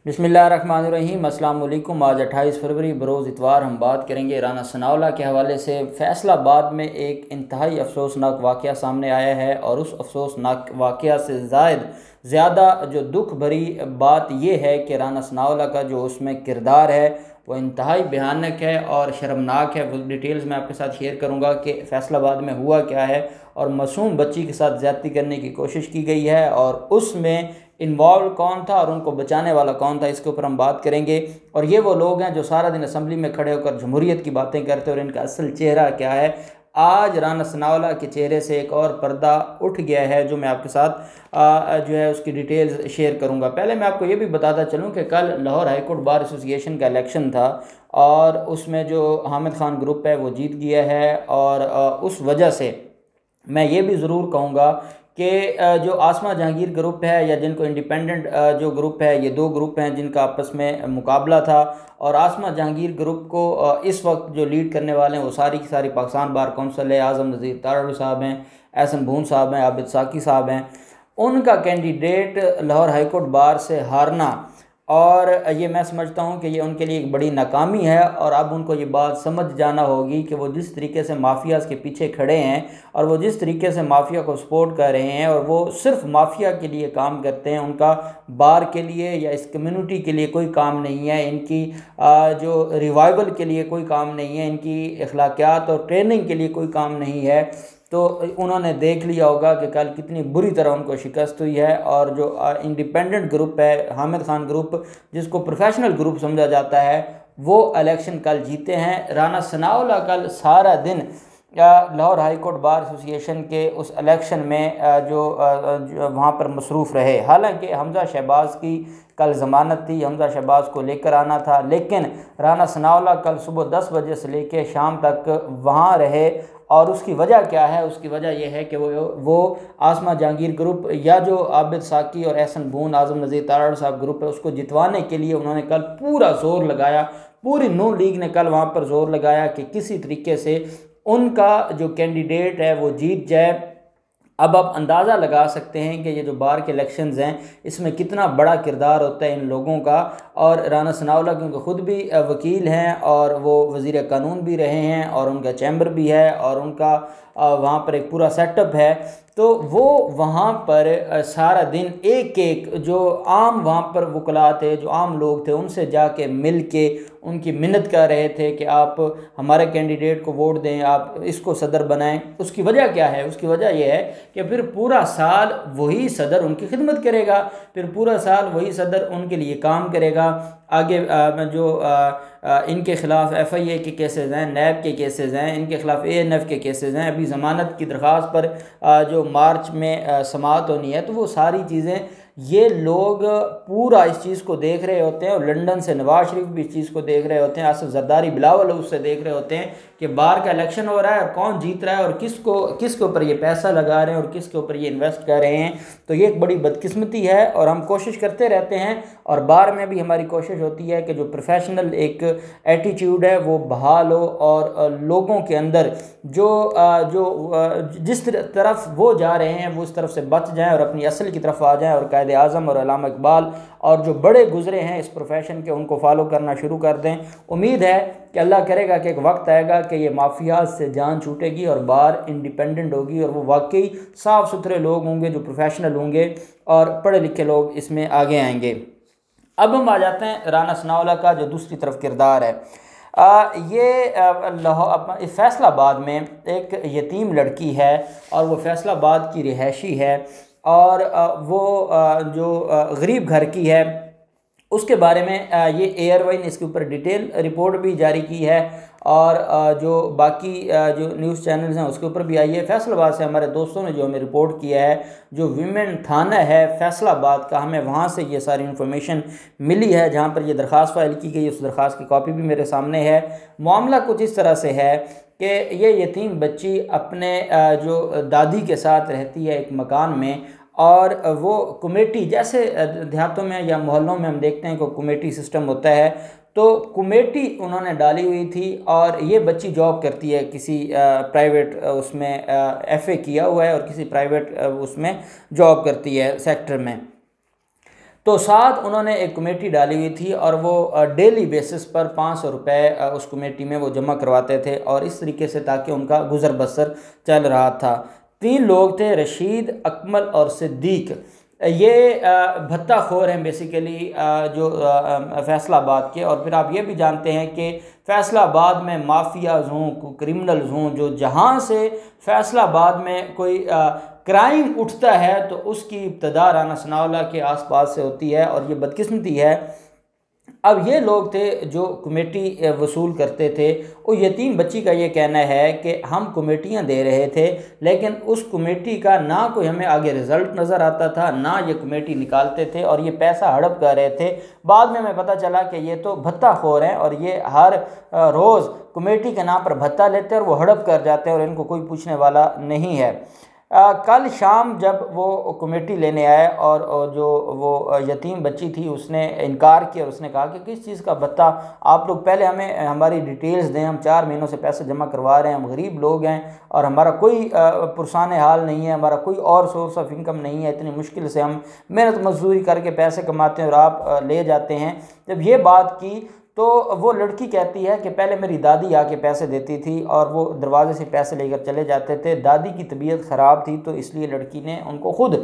बिस्मिल्लाहिर्रहमानिर्रहीम। अस्सलाम वालेकुम। आज 28 फरवरी बरोज़ इतवार हम बात करेंगे राना सनाउल्लाह के हवाले से। फैसलाबाद में एक इंतहाई अफसोसनाक वाक़या सामने आया है और उस अफसोसनाक वाक़या से ज़्यादा जो दुख भरी बात यह है कि राना सनाउल्लाह का जो उसमें किरदार है वो इंतहाई भयानक है और शर्मनाक है। वो डिटेल्स मैं आपके साथ शेयर करूंगा कि फैसलाबाद में हुआ क्या है और मासूम बच्ची के साथ ज़्यादती करने की कोशिश की गई है और उसमें इन्वॉल्व कौन था और उनको बचाने वाला कौन था, इसके ऊपर हम बात करेंगे। और ये वो लोग हैं जो सारा दिन असम्बली में खड़े होकर जमहूरियत की बातें करते हैं और इनका असल चेहरा क्या है। आज राना सनाउल्लाह के चेहरे से एक और पर्दा उठ गया है जो मैं आपके साथ जो है उसकी डिटेल्स शेयर करूंगा। पहले मैं आपको ये भी बताता चलूं कि कल Lahore high court bar association का इलेक्शन था और उसमें जो हामिद खान ग्रुप है वो जीत गया है और उस वजह से मैं ये भी ज़रूर कहूँगा कि जो आसमा जहांगीर ग्रुप है या जिनको इंडिपेंडेंट जो ग्रुप है, ये दो ग्रुप हैं जिनका आपस में मुकाबला था। और आसमा जहांगीर ग्रुप को इस वक्त जो लीड करने वाले हैं वो सारी की सारी पाकिस्तान बार कौंसिल है, आज़म नज़ीर तारड़ साहब हैं, एहसन बून साहब हैं, आबिद साकी साहब हैं। उनका candidate Lahore high court bar से हारना और ये मैं समझता हूँ कि ये उनके लिए एक बड़ी नाकामी है और अब उनको ये बात समझ जाना होगी कि वो जिस तरीके से माफियाज़ के पीछे खड़े हैं और वो जिस तरीके से माफिया को सपोर्ट कर रहे हैं और वो सिर्फ माफिया के लिए काम करते हैं, उनका बार के लिए या इस कम्युनिटी के लिए कोई काम नहीं है, इनकी जो रिवाइवल के लिए कोई काम नहीं है, इनकी अखलाकियात और ट्रेनिंग के लिए कोई काम नहीं है। तो उन्होंने देख लिया होगा कि कल कितनी बुरी तरह उनको शिकस्त हुई है। और जो इंडिपेंडेंट ग्रुप है, हामिद खान ग्रुप, जिसको प्रोफेशनल ग्रुप समझा जाता है, वो इलेक्शन कल जीते हैं। राना सनाउल्लाह कल सारा दिन Lahore high court bar association के उस इलेक्शन में जो वहाँ पर मसरूफ़ रहे। हालांकि हमजा शहबाज की कल ज़मानत थी, हमजा शहबाज को लेकर आना था, लेकिन राना सनाउल्लाह कल सुबह 10 बजे से लेकर शाम तक वहाँ रहे। और उसकी वजह क्या है? उसकी वजह यह है कि वो आसमा जहांगीर ग्रुप या जो आबिद साकी और एहसन बून, आज़म नज़ीर तारड़ साहब ग्रुप है, उसको जितवाने के लिए उन्होंने कल पूरा जोर लगाया। पूरी नून लीग ने कल वहाँ पर जोर लगाया कि किसी तरीके से उनका जो कैंडिडेट है वो जीत जाए। अब आप अंदाज़ा लगा सकते हैं कि ये जो बार के इलेक्शंस हैं इसमें कितना बड़ा किरदार होता है इन लोगों का। और राना सनाउल्लाह क्योंकि ख़ुद भी वकील हैं और वो वज़ीर कानून भी रहे हैं और उनका चैम्बर भी है और उनका वहाँ पर एक पूरा सेटअप है, तो वो वहाँ पर सारा दिन एक एक जो आम वहाँ पर वकला थे, जो आम लोग थे, उनसे जाके मिल के उनकी मिन्नत कर रहे थे कि आप हमारे कैंडिडेट को वोट दें, आप इसको सदर बनाएं। उसकी वजह क्या है? उसकी वजह यह है कि फिर पूरा साल वही सदर उनकी खिदमत करेगा, फिर पूरा साल वही सदर उनके लिए काम करेगा। आगे जो इनके ख़िलाफ़ FIA के केसेस हैं, नैब के केसेस हैं, इनके ख़िलाफ़ ANF के केसेस हैं, अभी ज़मानत की दरख्वास्त पर जो मार्च में समाअत होनी है, तो वो सारी चीज़ें ये लोग पूरा इस चीज़ को देख रहे होते हैं। और लंदन से नवाज शरीफ भी इस चीज़ को देख रहे होते हैं, आसिफ जरदारी बिलावल उससे देख रहे होते हैं कि बाहर का इलेक्शन हो रहा है और कौन जीत रहा है और किसके ऊपर ये पैसा लगा रहे हैं और किसके ऊपर ये इन्वेस्ट कर रहे हैं। तो ये एक बड़ी बदकिस्मती है और हम कोशिश करते रहते हैं और बार में भी हमारी कोशिश होती है कि जो प्रोफेशनल एक एटीट्यूड है वो बहाल हो और लोगों के अंदर जिस तरफ वो जा रहे हैं वो उस तरफ से बच जाएं और अपनी असल की तरफ आ जाएं और कायदे आज़म और अल्लामा इकबाल और जो बड़े गुजरे हैं इस प्रोफेशन के उनको फॉलो करना शुरू कर दें। उम्मीद है कि अल्लाह करेगा कि एक वक्त आएगा कि ये माफियाज से जान छूटेगी और बार इंडिपेंडेंट होगी और वो वाकई साफ़ सुथरे लोग होंगे जो प्रोफेशनल होंगे और पढ़े लिखे लोग इसमें आगे आएंगे। अब हम आ जाते हैं राना सनाउल्लाह का जो दूसरी तरफ किरदार है। ये फैसलाबाद में एक यतीम लड़की है और वो फैसलाबाद की रिहायशी है और वो जो गरीब घर की है, उसके बारे में ये एयरवाई ने इसके ऊपर डिटेल रिपोर्ट भी जारी की है और जो बाकी जो न्यूज़ चैनल्स हैं उसके ऊपर भी आई है। फैसलाबाद से हमारे दोस्तों ने जो हमें रिपोर्ट किया है, जो वीमेन थाना है फैसलाबाद का, हमें वहाँ से ये सारी इन्फॉर्मेशन मिली है जहाँ पर ये दरख्वास्त फाइल की गई। उस दरख्वास्त की कॉपी भी मेरे सामने है। मामला कुछ इस तरह से है कि ये यतीम बच्ची अपने जो दादी के साथ रहती है एक मकान में और वो कमेटी, जैसे देहातों में या मोहल्लों में हम देखते हैं कि कमेटी सिस्टम होता है, तो कमेटी उन्होंने डाली हुई थी और ये बच्ची जॉब करती है किसी प्राइवेट उसमें FA किया हुआ है और किसी प्राइवेट उसमें जॉब करती है सेक्टर में। तो साथ उन्होंने एक कमेटी डाली हुई थी और वो डेली बेसिस पर 500 रुपये उस कमेटी में वो जमा करवाते थे और इस तरीके से ताकि उनका गुजर बसर चल रहा था। 3 लोग थे, रशीद, अकमल और सिद्दीक। ये भत्ताखोर हैं बेसिकली जो फैसलाबाद के। और फिर आप ये भी जानते हैं कि फैसलाबाद में माफियाज हों, क्रिमिनल्स हों, जो जहाँ से फैसलाबाद में कोई क्राइम उठता है तो उसकी इब्तदा राना सनाउल्लाह के आसपास से होती है। और ये बदकिस्मती है, अब ये लोग थे जो कमेटी वसूल करते थे। वो यतीम बच्ची का ये कहना है कि हम कमेटियाँ दे रहे थे लेकिन उस कमेटी का ना कोई हमें आगे रिज़ल्ट नज़र आता था, ना ये कमेटी निकालते थे और ये पैसा हड़प कर रहे थे। बाद में हमें पता चला कि ये तो भत्ताखोर हैं और ये हर रोज़ कमेटी के नाम पर भत्ता लेते हैं और वो हड़प कर जाते हैं और इनको कोई पूछने वाला नहीं है। कल शाम जब वो कमेटी लेने आए और जो वो यतीम बच्ची थी उसने इनकार किया और उसने कहा कि किस चीज़ का भत्ता, आप लोग पहले हमें हमारी डिटेल्स दें, हम 4 महीनों से पैसे जमा करवा रहे हैं, हम गरीब लोग हैं और हमारा कोई पुरसान हाल नहीं है, हमारा कोई और सोर्स ऑफ इनकम नहीं है, इतनी मुश्किल से हम मेहनत मजदूरी करके पैसे कमाते हैं और आप ले जाते हैं। जब ये बात की तो वो लड़की कहती है कि पहले मेरी दादी आके पैसे देती थी और वो दरवाजे से पैसे लेकर चले जाते थे। दादी की तबीयत ख़राब थी तो इसलिए लड़की ने उनको खुद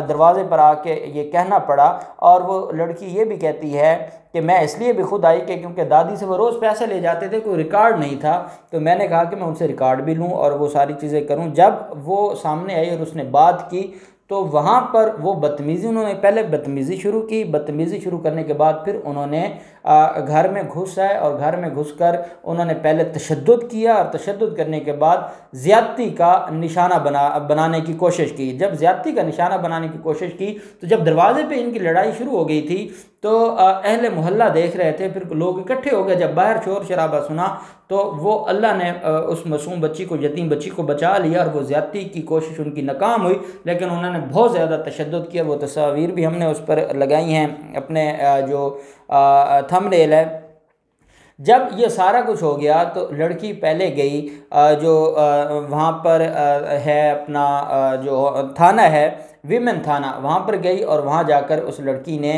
दरवाजे पर आके ये कहना पड़ा। और वो लड़की ये भी कहती है कि मैं इसलिए भी खुद आई कि क्योंकि दादी से वो रोज़ पैसे ले जाते थे, कोई रिकॉर्ड नहीं था, तो मैंने कहा कि मैं उनसे रिकॉर्ड भी लूँ और वो सारी चीज़ें करूँ। जब वो सामने आई और उसने बात की तो वहाँ पर वो बदतमीज़ी, उन्होंने पहले बदतमीज़ी शुरू की, बदतमीज़ी शुरू करने के बाद फिर उन्होंने घर में घुस आए और घर में घुसकर उन्होंने पहले तशद्दुद किया और तशद्दुद करने के बाद ज़्यादती का निशाना बनाने की कोशिश की। जब ज़्यादती का निशाना बनाने की कोशिश की तो जब दरवाजे पे इनकी लड़ाई शुरू हो गई थी तो अहले मोहल्ला देख रहे थे, फिर लोग इकट्ठे हो गए। जब बाहर शोर शराबा सुना तो वो अल्लाह ने उस मासूम बच्ची को, यतीम बच्ची को बचा लिया और वो ज़्यादती की कोशिश उनकी नाकाम हुई, लेकिन उन्होंने बहुत ज़्यादा तशद्दुद किया। वो तस्वीर भी हमने उस पर लगाई हैं अपने जो थंबनेल है। जब ये सारा कुछ हो गया तो लड़की पहले गई जो वहाँ पर है अपना जो थाना है, विमेन थाना, वहाँ पर गई और वहाँ जाकर उस लड़की ने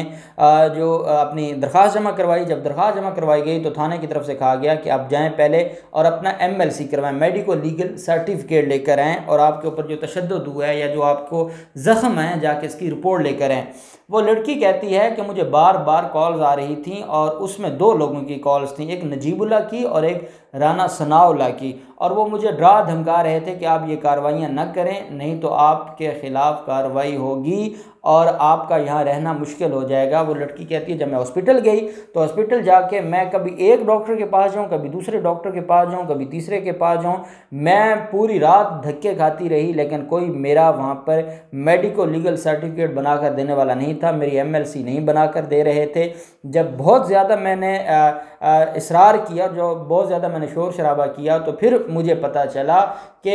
जो अपनी दरख्वास्त जमा करवाई। जब दरख्वास्त जमा करवाई गई तो थाने की तरफ से कहा गया कि आप जाएं पहले और अपना MLC करवाएं, मेडिको लीगल सर्टिफिकेट लेकर आएँ और आपके ऊपर जो तशद्दुद हुआ है या जो आपको ज़ख्म है जाके इसकी रिपोर्ट लेकर आएँ। वो लड़की कहती है कि मुझे बार बार कॉल्स आ रही थी और उसमें 2 लोगों की कॉल्स थी, एक नजीबुल्लाह की और एक राना सनाउल्लाह की, और वो मुझे डरा धमका रहे थे कि आप ये कार्रवाइयाँ न करें, नहीं तो आपके ख़िलाफ़ कार्रवाई होगी और आपका यहाँ रहना मुश्किल हो जाएगा। वो लड़की कहती है जब मैं हॉस्पिटल गई तो हॉस्पिटल जाके मैं कभी एक डॉक्टर के पास जाऊँ, कभी दूसरे डॉक्टर के पास जाऊँ, कभी तीसरे के पास जाऊँ, मैं पूरी रात धक्के खाती रही, लेकिन कोई मेरा वहाँ पर मेडिको लीगल सर्टिफिकेट बना कर देने वाला नहीं था, मेरी MLC नहीं बना कर दे रहे थे। जब बहुत ज़्यादा मैंने इसरार किया, जो बहुत ज़्यादा मैंने शोर शराबा किया, तो फिर मुझे पता चला कि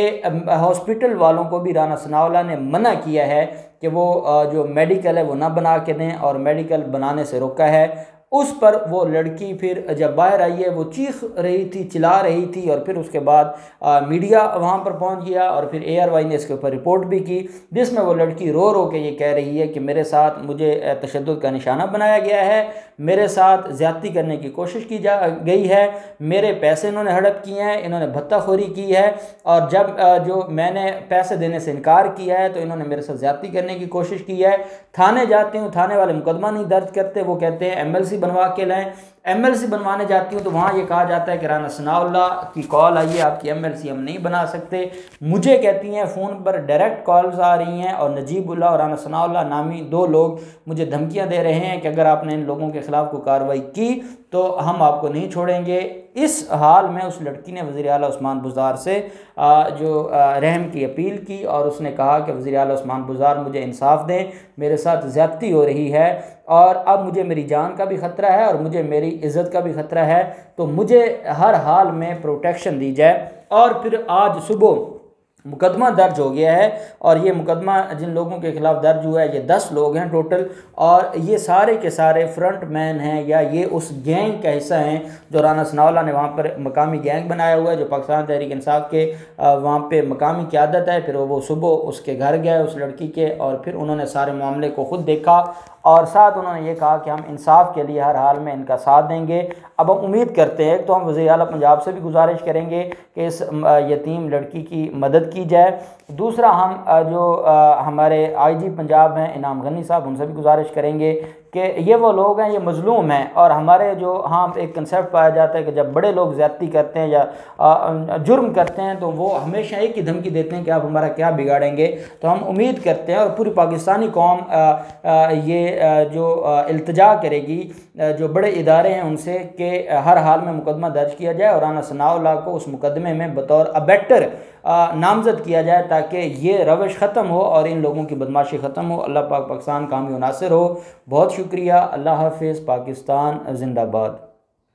हॉस्पिटल वालों को भी राना सनाउल्लाह ने मना किया है कि वो जो मेडिकल है वो ना बना के दें और मेडिकल बनाने से रोका है। उस पर वो लड़की फिर जब बाहर आई है वो चीख रही थी, चिल्ला रही थी और फिर उसके बाद मीडिया वहाँ पर पहुँच गया और फिर ARY ने इसके ऊपर रिपोर्ट भी की, जिसमें वो लड़की रो रो के ये कह रही है कि मेरे साथ मुझे तशद्दुद का निशाना बनाया गया है, मेरे साथ ज़्यादती करने की कोशिश की गई है, मेरे पैसे इन्होंने हड़प किए हैं, इन्होंने भत्ताखोरी की है और जब जो मैंने पैसे देने से इनकार किया है तो इन्होंने मेरे साथ ज़्यादती करने की कोशिश की है। थाने जाती हूँ, थाने वाले मुकदमा नहीं दर्ज करते, वो कहते हैं MLC बनवा के लाएं। MLC बनवाने जाती हूँ तो वहाँ ये कहा जाता है कि राना सनाउल्लाह की कॉल आई है, आपकी MLC हम नहीं बना सकते। मुझे कहती हैं फ़ोन पर डायरेक्ट कॉल्स आ रही हैं और नजीबुल्लाह और राना सनाउल्लाह नामी 2 लोग मुझे धमकियाँ दे रहे हैं कि अगर आपने इन लोगों के ख़िलाफ़ कोई कार्रवाई की तो हम आपको नहीं छोड़ेंगे। इस हाल में उस लड़की ने वज़ीर आला उस्मान बुज़दार से जो रहम की अपील की और उसने कहा कि वज़ीर आला उस्मान बुज़दार मुझे इंसाफ दें, मेरे साथ ज़्यादती हो रही है और अब मुझे मेरी जान का भी ख़तरा है और मुझे मेरी इज़्ज़त का भी ख़तरा है, तो मुझे हर हाल में प्रोटेक्शन दी जाए। और फिर आज सुबह मुकदमा दर्ज हो गया है और ये मुकदमा जिन लोगों के ख़िलाफ़ दर्ज हुआ है ये 10 लोग हैं टोटल और ये सारे के सारे फ्रंट मैन हैं या ये उस गैंग का हिस्सा हैं जो राना सनाउल्लाह ने वहाँ पर मकामी गैंग बनाया हुआ है, जो पाकिस्तान तहरीक इंसाफ के वहाँ पे मकामी क़यादत है। फिर वो सुबह उसके घर गए उस लड़की के और फिर उन्होंने सारे मामले को ख़ुद देखा और साथ उन्होंने ये कहा कि हम इंसाफ के लिए हर हाल में इनका साथ देंगे। अब हम उम्मीद करते हैं तो हम वज़ीर आला पंजाब से भी गुजारिश करेंगे कि इस यतीम लड़की की मदद की जाए। दूसरा, हम जो हमारे IG पंजाब हैं इनाम गनी साहब, उनसे भी गुजारिश करेंगे कि ये वो लोग हैं, ये मज़लूम हैं। और हमारे जो हाँ एक कंसेप्ट पाया जाता है कि जब बड़े लोग ज़्यादती करते हैं या जुर्म करते हैं तो वो हमेशा एक ही धमकी देते हैं कि आप हमारा क्या बिगाड़ेंगे। तो हम उम्मीद करते हैं और पूरी पाकिस्तानी कौम ये जो इल्तिजा करेगी जो बड़े इदारे हैं उनसे कि हर हाल में मुकदमा दर्ज किया जाए और राना सनाउल्लाह को उस मुकदमे में बतौर अबेटर नामजद किया जाए ताकि ये रवश ख़त्म हो और इन लोगों की बदमाशी ख़त्म हो। अल्लाह पाक पाकिस्तान कामी नासिर हो। बहुत शुक्रिया। अल्लाह हाफ़िज़। पाकिस्तान जिंदाबाद।